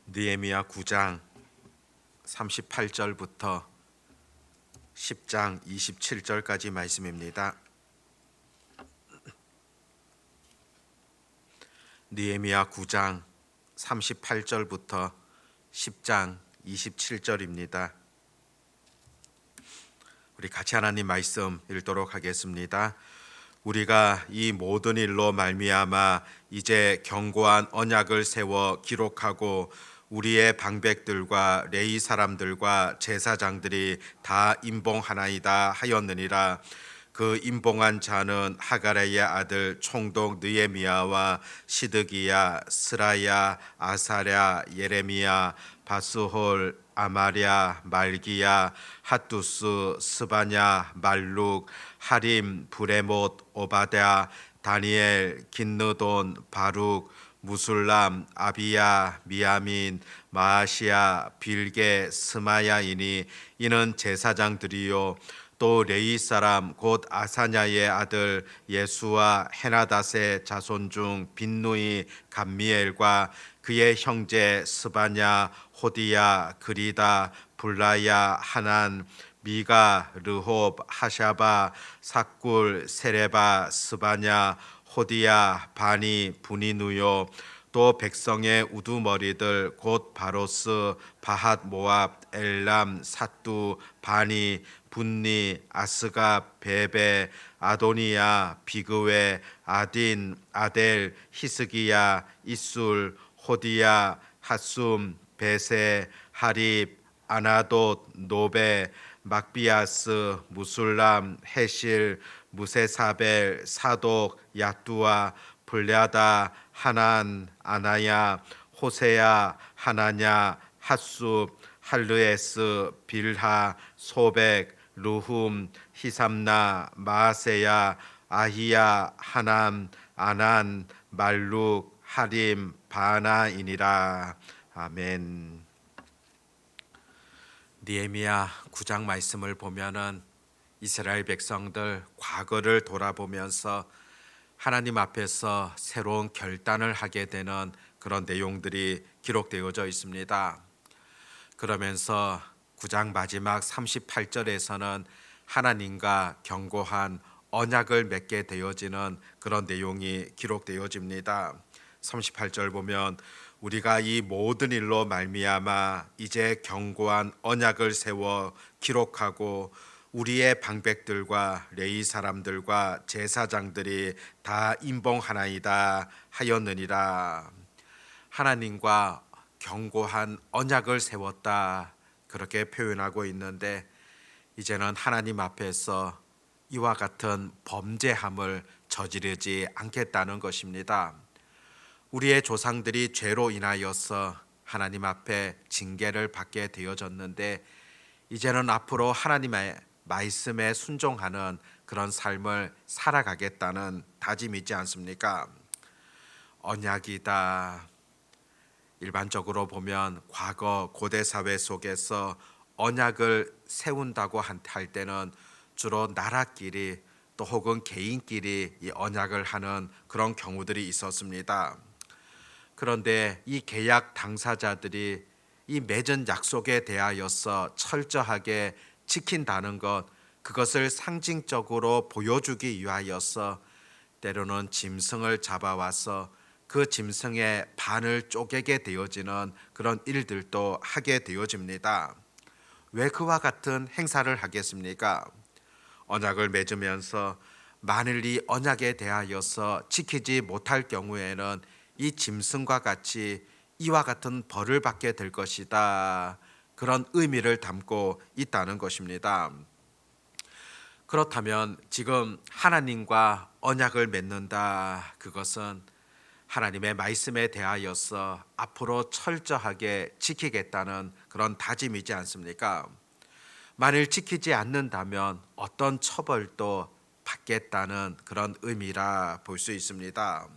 느헤미야 9장 38절부터 10장 27절까지 말씀입니다. 느헤미야 9장 38절부터 10장 27절입니다. 우리 같이 하나님 말씀 읽도록 하겠습니다. 우리가 이 모든 일로 말미암아 이제 견고한 언약을 세워 기록하고 우리의 방백들과 레위 사람들과 제사장들이 다 임봉하나이다 하였느니라. 그 임봉한 자는 하가랴의 아들 총독 느헤미야와 시드기야, 스라야, 아사랴, 예레미야, 바스홀, 아마랴, 말기야, 핫두스, 스바냐, 말룩, 하림, 브레못, 오바댜, 다니엘, 긴느돈, 바룩, 무술람, 아비야, 미야민, 마아시야, 빌게, 스마야이니 이는 제사장들이요 또 레위 사람 곧 아사냐의 아들 예수와 헤나닷의 자손 중 빈누이 감미엘과 그의 형제 스바냐, 호디야, 그리다, 불라야, 하난, 미가, 르홉, 하샤바, 삭굴, 세레바, 스바냐, 호디야, 바니, 부니누요 또 백성의 우두머리들 곧 바로스, 바핫 모압, 엘람, 사뚜, 바니, 분니, 아스가, 베베, 아도니야, 비그웨, 아딘, 아델, 히스기야, 이술, 호디야, 핫숨, 베세, 하립, 아나돗, 노베, 막비아스, 무술람, 헤실, 무세사벨, 사독, 야뚜아, 블랴다, 하난, 아나야, 호세야, 하나냐, 핫숲, 할르에스, 빌하, 소백, 루훔, 히삼나, 마아세야, 아히야, 하남, 아난, 말룩, 하림, 바나이니라. 아멘. 느헤미야 9장 말씀을 보면은 이스라엘 백성들 과거를 돌아보면서 하나님 앞에서 새로운 결단을 하게 되는 그런 내용들이 기록되어져 있습니다. 그러면서 9장 마지막 38절에서는 하나님과 견고한 언약을 맺게 되어지는 그런 내용이 기록되어집니다. 38절 보면 우리가 이 모든 일로 말미암아 이제 견고한 언약을 세워 기록하고 우리의 방백들과 레위 사람들과 제사장들이 다 임봉하나이다 하였느니라. 하나님과 견고한 언약을 세웠다 그렇게 표현하고 있는데 이제는 하나님 앞에서 이와 같은 범죄함을 저지르지 않겠다는 것입니다. 우리의 조상들이 죄로 인하여서 하나님 앞에 징계를 받게 되어졌는데 이제는 앞으로 하나님의 말씀에 순종하는 그런 삶을 살아가겠다는 다짐이지 않습니까? 언약이다. 일반적으로 보면 과거 고대 사회 속에서 언약을 세운다고 할 때는 주로 나라끼리 또 혹은 개인끼리 이 언약을 하는 그런 경우들이 있었습니다. 그런데 이 계약 당사자들이 이 맺은 약속에 대하여서 철저하게 지킨다는 것, 그것을 상징적으로 보여주기 위하여서 때로는 짐승을 잡아와서 그 짐승의 반을 쪼개게 되어지는 그런 일들도 하게 되어집니다. 왜 그와 같은 행사를 하겠습니까? 언약을 맺으면서 만일 이 언약에 대하여서 지키지 못할 경우에는 이 짐승과 같이 이와 같은 벌을 받게 될 것이다. 그런 의미를 담고 있다는 것입니다. 그렇다면 지금 하나님과 언약을 맺는다. 그것은 하나님의 말씀에 대하여서 앞으로 철저하게 지키겠다는 그런 다짐이지 않습니까? 만일 지키지 않는다면 어떤 처벌도 받겠다는 그런 의미라 볼 수 있습니다.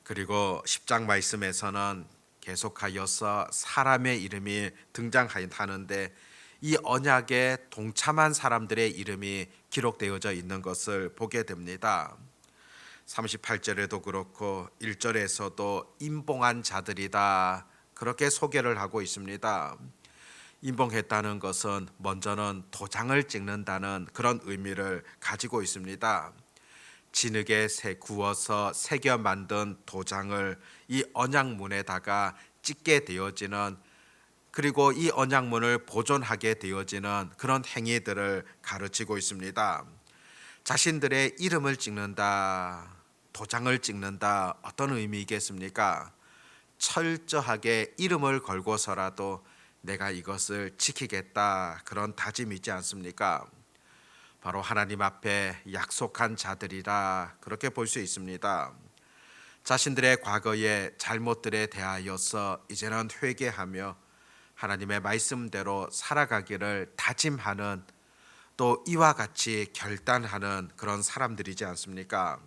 그리고 10장 말씀에서는 계속하여서 사람의 이름이 등장하는데 이 언약에 동참한 사람들의 이름이 기록되어져 있는 것을 보게 됩니다. 38절에도 그렇고 1절에서도 임봉한 자들이다 그렇게 소개를 하고 있습니다. 임봉했다는 것은 먼저는 도장을 찍는다는 그런 의미를 가지고 있습니다. 진흙에 구워서 새겨 만든 도장을 이 언약문에다가 찍게 되어지는, 그리고 이 언약문을 보존하게 되어지는 그런 행위들을 가르치고 있습니다. 자신들의 이름을 찍는다, 도장을 찍는다, 어떤 의미이겠습니까? 철저하게 이름을 걸고서라도 내가 이것을 지키겠다, 그런 다짐이지 않습니까? 바로 하나님 앞에 약속한 자들이라 그렇게 볼 수 있습니다. 자신들의 과거의 잘못들에 대하여서 이제는 회개하며 하나님의 말씀대로 살아가기를 다짐하는, 또 이와 같이 결단하는 그런 사람들이지 않습니까?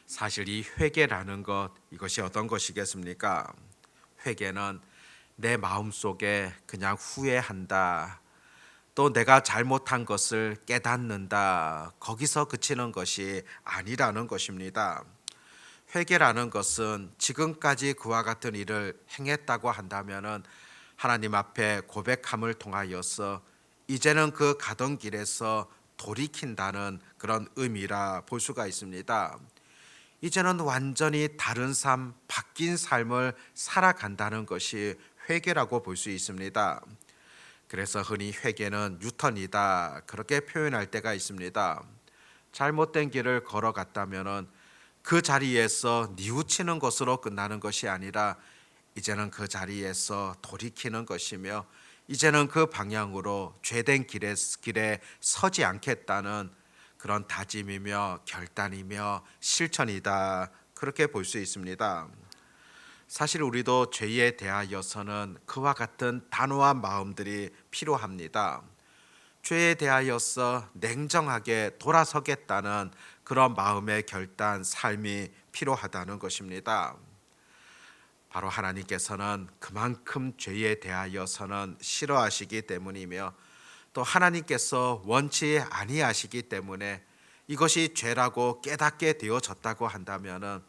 사실 이 회개라는 것, 이것이 어떤 것이겠습니까? 회개는 내 마음속에 그냥 후회한다, 또 내가 잘못한 것을 깨닫는다, 거기서 그치는 것이 아니라는 것입니다. 회개라는 것은 지금까지 그와 같은 일을 행했다고 한다면은 하나님 앞에 고백함을 통하여서 이제는 그 가던 길에서 돌이킨다는 그런 의미라 볼 수가 있습니다. 이제는 완전히 다른 삶, 바뀐 삶을 살아간다는 것이 회개라고 볼 수 있습니다. 그래서 흔히 회개는 유턴이다, 그렇게 표현할 때가 있습니다. 잘못된 길을 걸어갔다면은 그 자리에서 뉘우치는 것으로 끝나는 것이 아니라 이제는 그 자리에서 돌이키는 것이며, 이제는 그 방향으로 죄된 길에 서지 않겠다는 그런 다짐이며 결단이며 실천이다, 그렇게 볼 수 있습니다. 사실 우리도 죄에 대하여서는 그와 같은 단호한 마음들이 필요합니다. 죄에 대하여서 냉정하게 돌아서겠다는 그런 마음의 결단, 삶이 필요하다는 것입니다. 바로 하나님께서는 그만큼 죄에 대하여서는 싫어하시기 때문이며, 또 하나님께서 원치 아니하시기 때문에 이것이 죄라고 깨닫게 되어졌다고 한다면은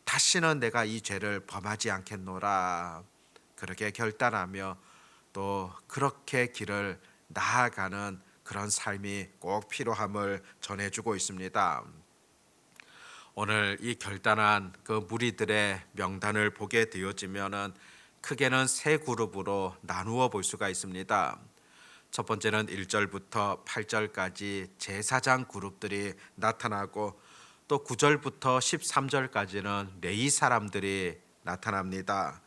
다시는 내가 이 죄를 범하지 않겠노라, 그렇게 결단하며 또 그렇게 길을 나아가는 그런 삶이 꼭 필요함을 전해주고 있습니다. 오늘 이 결단한 그 무리들의 명단을 보게 되어지면은 크게는 세 그룹으로 나누어 볼 수가 있습니다. 첫 번째는 1절부터 8절까지 제사장 그룹들이 나타나고, 또 9절부터 13절까지는 레위 사람들이 나타납니다.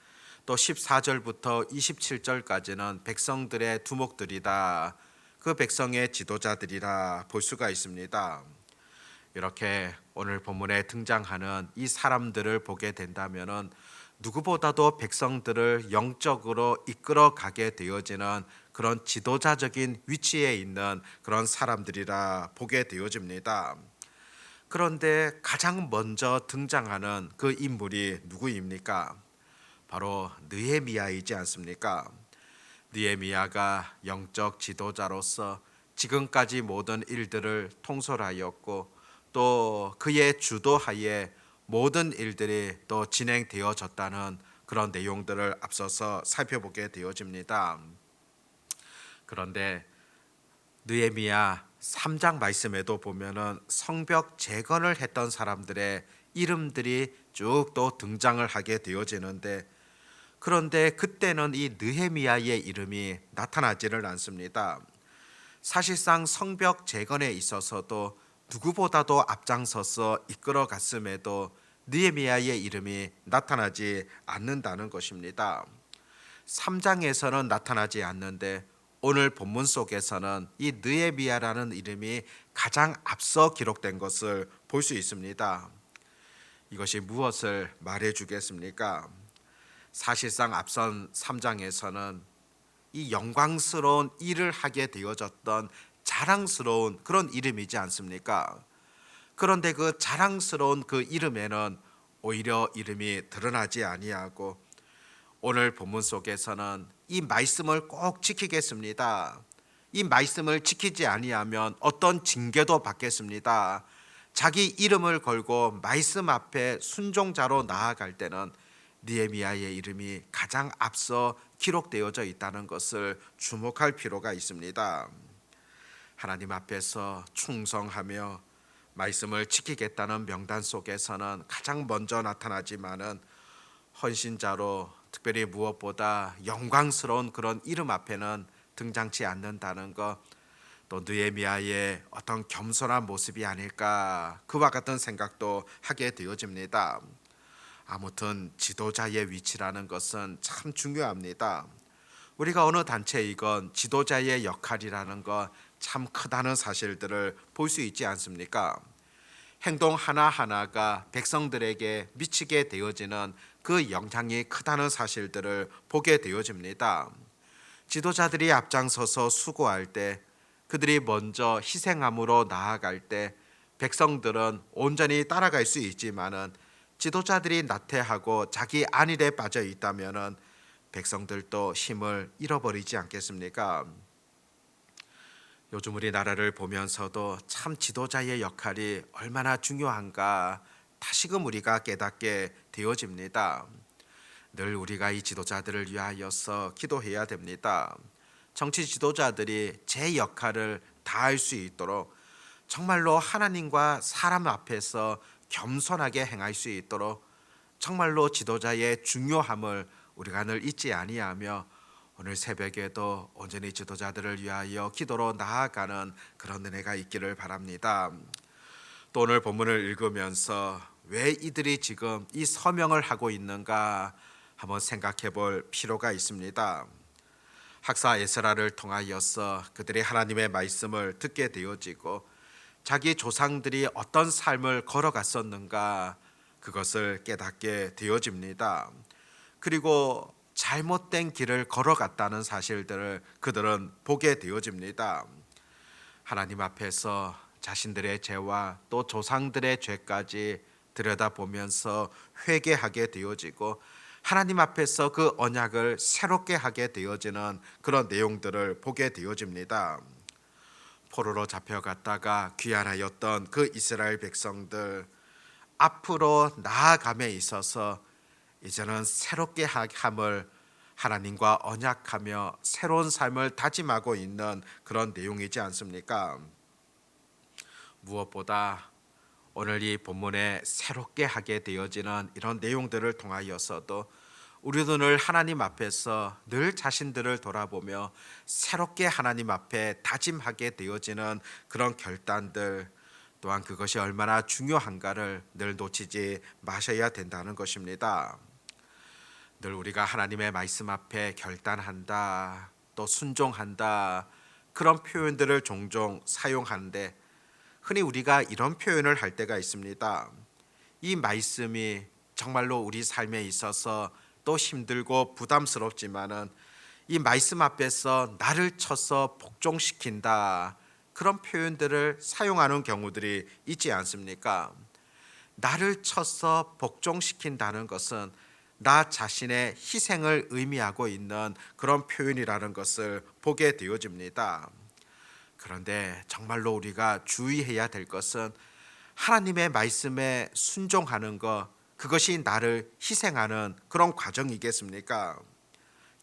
또 14절부터 27절까지는 백성들의 두목들이다, 그 백성의 지도자들이라 볼 수가 있습니다. 이렇게 오늘 본문에 등장하는 이 사람들을 보게 된다면은 누구보다도 백성들을 영적으로 이끌어 가게 되어지는 그런 지도자적인 위치에 있는 그런 사람들이라 보게 되어집니다. 그런데 가장 먼저 등장하는 그 인물이 누구입니까? 바로 느헤미야이지 않습니까? 느헤미야가 영적 지도자로서 지금까지 모든 일들을 통솔하였고, 또 그의 주도하에 모든 일들이 또 진행되어졌다는 그런 내용들을 앞서서 살펴보게 되어집니다. 그런데 느헤미야 3장 말씀에도 보면은 성벽 재건을 했던 사람들의 이름들이 쭉 또 등장을 하게 되어지는데, 그런데 그때는 이 느헤미야의 이름이 나타나지를 않습니다. 사실상 성벽 재건에 있어서도 누구보다도 앞장서서 이끌어 갔음에도 느헤미야의 이름이 나타나지 않는다는 것입니다. 3장에서는 나타나지 않는데 오늘 본문 속에서는 이 느헤미야라는 이름이 가장 앞서 기록된 것을 볼 수 있습니다. 이것이 무엇을 말해 주겠습니까? 사실상 앞선 3장에서는 이 영광스러운 일을 하게 되어졌던 자랑스러운 그런 이름이지 않습니까? 그런데 그 자랑스러운 그 이름에는 오히려 이름이 드러나지 아니하고, 오늘 본문 속에서는 이 말씀을 꼭 지키겠습니다, 이 말씀을 지키지 아니하면 어떤 징계도 받겠습니다, 자기 이름을 걸고 말씀 앞에 순종자로 나아갈 때는 느헤미야의 이름이 가장 앞서 기록되어져 있다는 것을 주목할 필요가 있습니다. 하나님 앞에서 충성하며 말씀을 지키겠다는 명단 속에서는 가장 먼저 나타나지만은 헌신자로 특별히 무엇보다 영광스러운 그런 이름 앞에는 등장치 않는다는 것, 또 느헤미야의 어떤 겸손한 모습이 아닐까 그와 같은 생각도 하게 되어집니다. 아무튼 지도자의 위치라는 것은 참 중요합니다. 우리가 어느 단체이건 지도자의 역할이라는 것 참 크다는 사실들을 볼 수 있지 않습니까? 행동 하나하나가 백성들에게 미치게 되어지는 그 영향이 크다는 사실들을 보게 되어집니다. 지도자들이 앞장서서 수고할 때, 그들이 먼저 희생함으로 나아갈 때 백성들은 온전히 따라갈 수 있지만은 지도자들이 나태하고 자기 안일에 빠져 있다면은 백성들도 힘을 잃어버리지 않겠습니까? 요즘 우리나라를 보면서도 참 지도자의 역할이 얼마나 중요한가 다시금 우리가 깨닫게 되어집니다. 늘 우리가 이 지도자들을 위하여서 기도해야 됩니다. 정치 지도자들이 제 역할을 다할 수 있도록 정말로 하나님과 사람 앞에서 겸손하게 행할 수 있도록 정말로 지도자의 중요함을 우리가 늘 잊지 아니하며 오늘 새벽에도 온전히 지도자들을 위하여 기도로 나아가는 그런 은혜가 있기를 바랍니다. 또 오늘 본문을 읽으면서 왜 이들이 지금 이 서명을 하고 있는가 한번 생각해 볼 필요가 있습니다. 학사 에스라를 통하여서 그들이 하나님의 말씀을 듣게 되어지고 자기 조상들이 어떤 삶을 걸어갔었는가 그것을 깨닫게 되어집니다. 그리고 잘못된 길을 걸어갔다는 사실들을 그들은 보게 되어집니다. 하나님 앞에서 자신들의 죄와 또 조상들의 죄까지 들여다보면서 회개하게 되어지고 하나님 앞에서 그 언약을 새롭게 하게 되어지는 그런 내용들을 보게 되어집니다. 포로로 잡혀갔다가 귀환하였던 그 이스라엘 백성들 앞으로 나아감에 있어서 이제는 새롭게 함을 하나님과 언약하며 새로운 삶을 다짐하고 있는 그런 내용이지 않습니까? 무엇보다 오늘 이 본문에 새롭게 하게 되어지는 이런 내용들을 통하여서도 우리도 늘 하나님 앞에서 늘 자신들을 돌아보며 새롭게 하나님 앞에 다짐하게 되어지는 그런 결단들 또한 그것이 얼마나 중요한가를 늘 놓치지 마셔야 된다는 것입니다. 늘 우리가 하나님의 말씀 앞에 결단한다, 또 순종한다 그런 표현들을 종종 사용하는데 흔히 우리가 이런 표현을 할 때가 있습니다. 이 말씀이 정말로 우리 삶에 있어서 또 힘들고 부담스럽지만은 이 말씀 앞에서 나를 쳐서 복종시킨다 그런 표현들을 사용하는 경우들이 있지 않습니까? 나를 쳐서 복종시킨다는 것은 나 자신의 희생을 의미하고 있는 그런 표현이라는 것을 보게 되어집니다. 그런데 정말로 우리가 주의해야 될 것은 하나님의 말씀에 순종하는 것, 그것이 나를 희생하는 그런 과정이겠습니까?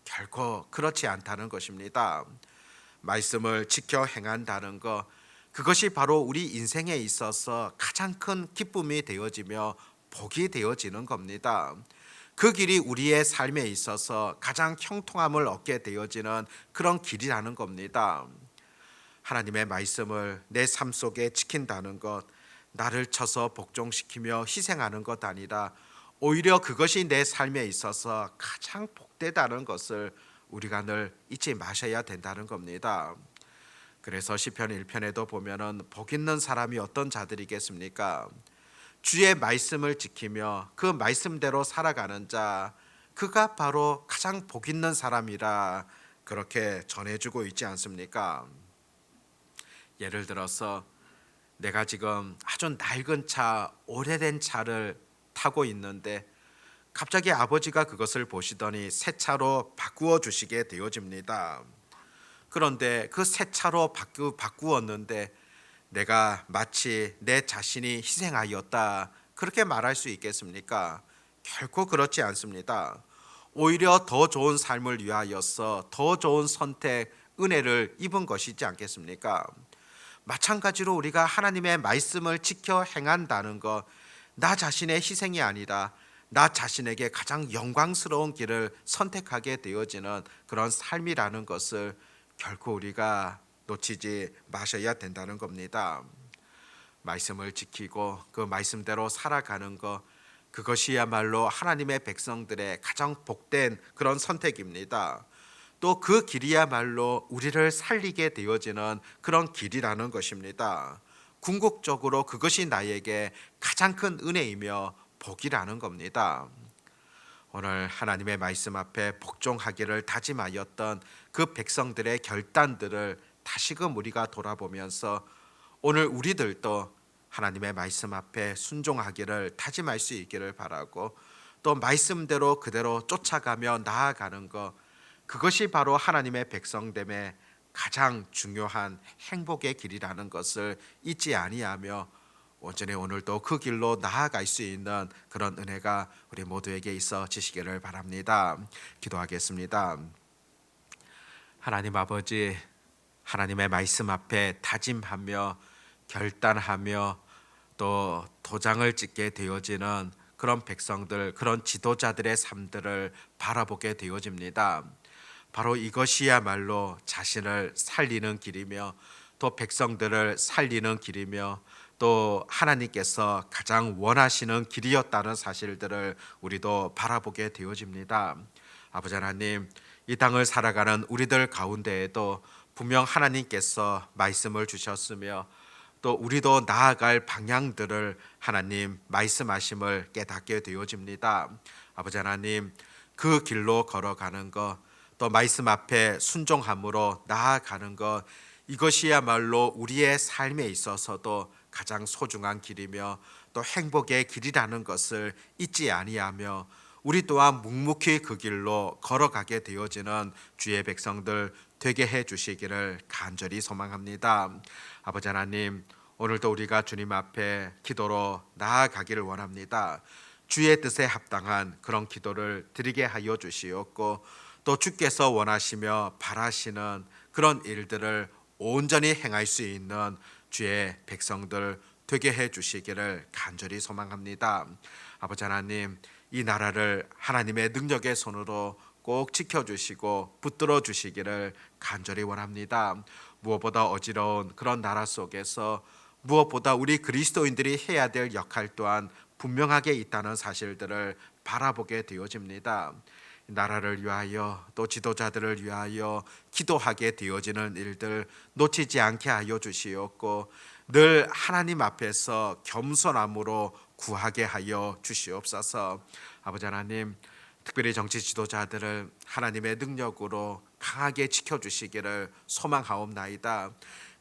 결코 그렇지 않다는 것입니다. 말씀을 지켜 행한다는 것, 그것이 바로 우리 인생에 있어서 가장 큰 기쁨이 되어지며 복이 되어지는 겁니다. 그 길이 우리의 삶에 있어서 가장 형통함을 얻게 되어지는 그런 길이라는 겁니다. 하나님의 말씀을 내 삶 속에 지킨다는 것, 나를 쳐서 복종시키며 희생하는 것 아니라 오히려 그것이 내 삶에 있어서 가장 복되다는 것을 우리가 늘 잊지 마셔야 된다는 겁니다. 그래서 시편 1편에도 보면은 복 있는 사람이 어떤 자들이겠습니까? 주의 말씀을 지키며 그 말씀대로 살아가는 자, 그가 바로 가장 복 있는 사람이라 그렇게 전해주고 있지 않습니까? 예를 들어서 내가 지금 아주 낡은 차, 오래된 차를 타고 있는데 갑자기 아버지가 그것을 보시더니 새 차로 바꾸어 주시게 되어집니다. 그런데 그 새 차로 바꾸었는데 내가 마치 내 자신이 희생하였다 그렇게 말할 수 있겠습니까? 결코 그렇지 않습니다. 오히려 더 좋은 삶을 위하여서 더 좋은 선택, 은혜를 입은 것이지 않겠습니까? 마찬가지로 우리가 하나님의 말씀을 지켜 행한다는 것, 나 자신의 희생이 아니라 나 자신에게 가장 영광스러운 길을 선택하게 되어지는 그런 삶이라는 것을 결코 우리가 놓치지 마셔야 된다는 겁니다. 말씀을 지키고 그 말씀대로 살아가는 것, 그것이야말로 하나님의 백성들의 가장 복된 그런 선택입니다. 또 그 길이야말로 우리를 살리게 되어지는 그런 길이라는 것입니다. 궁극적으로 그것이 나에게 가장 큰 은혜이며 복이라는 겁니다. 오늘 하나님의 말씀 앞에 복종하기를 다짐하였던 그 백성들의 결단들을 다시금 우리가 돌아보면서 오늘 우리들도 하나님의 말씀 앞에 순종하기를 다짐할 수 있기를 바라고, 또 말씀대로 그대로 쫓아가며 나아가는 것, 그것이 바로 하나님의 백성됨의 가장 중요한 행복의 길이라는 것을 잊지 아니하며 온전히 오늘도 그 길로 나아갈 수 있는 그런 은혜가 우리 모두에게 있어지시기를 바랍니다. 기도하겠습니다. 하나님 아버지, 하나님의 말씀 앞에 다짐하며 결단하며 또 도장을 찍게 되어지는 그런 백성들, 그런 지도자들의 삶들을 바라보게 되어집니다. 바로 이것이야말로 자신을 살리는 길이며 또 백성들을 살리는 길이며 또 하나님께서 가장 원하시는 길이었다는 사실들을 우리도 바라보게 되어집니다. 아버지 하나님, 이 땅을 살아가는 우리들 가운데에도 분명 하나님께서 말씀을 주셨으며 또 우리도 나아갈 방향들을 하나님 말씀하심을 깨닫게 되어집니다. 아버지 하나님, 그 길로 걸어가는 것, 또 말씀 앞에 순종함으로 나아가는 것, 이것이야말로 우리의 삶에 있어서도 가장 소중한 길이며 또 행복의 길이라는 것을 잊지 아니하며 우리 또한 묵묵히 그 길로 걸어가게 되어지는 주의 백성들 되게 해 주시기를 간절히 소망합니다. 아버지 하나님, 오늘도 우리가 주님 앞에 기도로 나아가기를 원합니다. 주의 뜻에 합당한 그런 기도를 드리게 하여 주시옵고 또 주께서 원하시며 바라시는 그런 일들을 온전히 행할 수 있는 주의 백성들 되게 해 주시기를 간절히 소망합니다. 아버지 하나님, 이 나라를 하나님의 능력의 손으로 꼭 지켜주시고 붙들어 주시기를 간절히 원합니다. 무엇보다 어지러운 그런 나라 속에서 무엇보다 우리 그리스도인들이 해야 될 역할 또한 분명하게 있다는 사실들을 바라보게 되어집니다. 나라를 위하여 또 지도자들을 위하여 기도하게 되어지는 일들 놓치지 않게 하여 주시옵고 늘 하나님 앞에서 겸손함으로 구하게 하여 주시옵소서. 아버지 하나님, 특별히 정치 지도자들을 하나님의 능력으로 강하게 지켜주시기를 소망하옵나이다.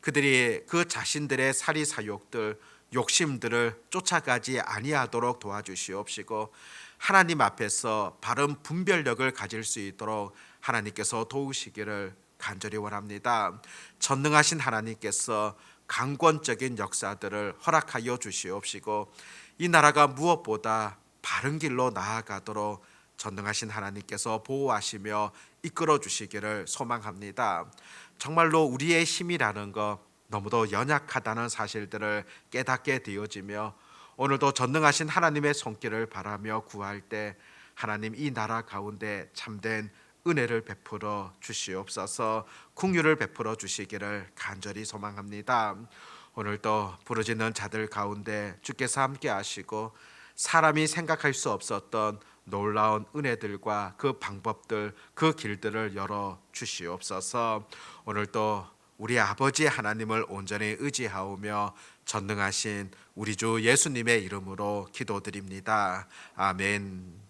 그들이 그 자신들의 사리사욕들, 욕심들을 쫓아가지 아니하도록 도와주시옵시고 하나님 앞에서 바른 분별력을 가질 수 있도록 하나님께서 도우시기를 간절히 원합니다. 전능하신 하나님께서 강권적인 역사들을 허락하여 주시옵시고 이 나라가 무엇보다 바른 길로 나아가도록 전능하신 하나님께서 보호하시며 이끌어 주시기를 소망합니다. 정말로 우리의 힘이라는 것 너무도 연약하다는 사실들을 깨닫게 되어지며 오늘도 전능하신 하나님의 손길을 바라며 구할 때 하나님 이 나라 가운데 참된 은혜를 베풀어 주시옵소서. 긍휼을 베풀어 주시기를 간절히 소망합니다. 오늘도 부르짖는 자들 가운데 주께서 함께 하시고 사람이 생각할 수 없었던 놀라운 은혜들과 그 방법들, 그 길들을 열어 주시옵소서. 오늘도 우리 아버지 하나님을 온전히 의지하오며 전능하신 우리 주 예수님의 이름으로 기도드립니다. 아멘.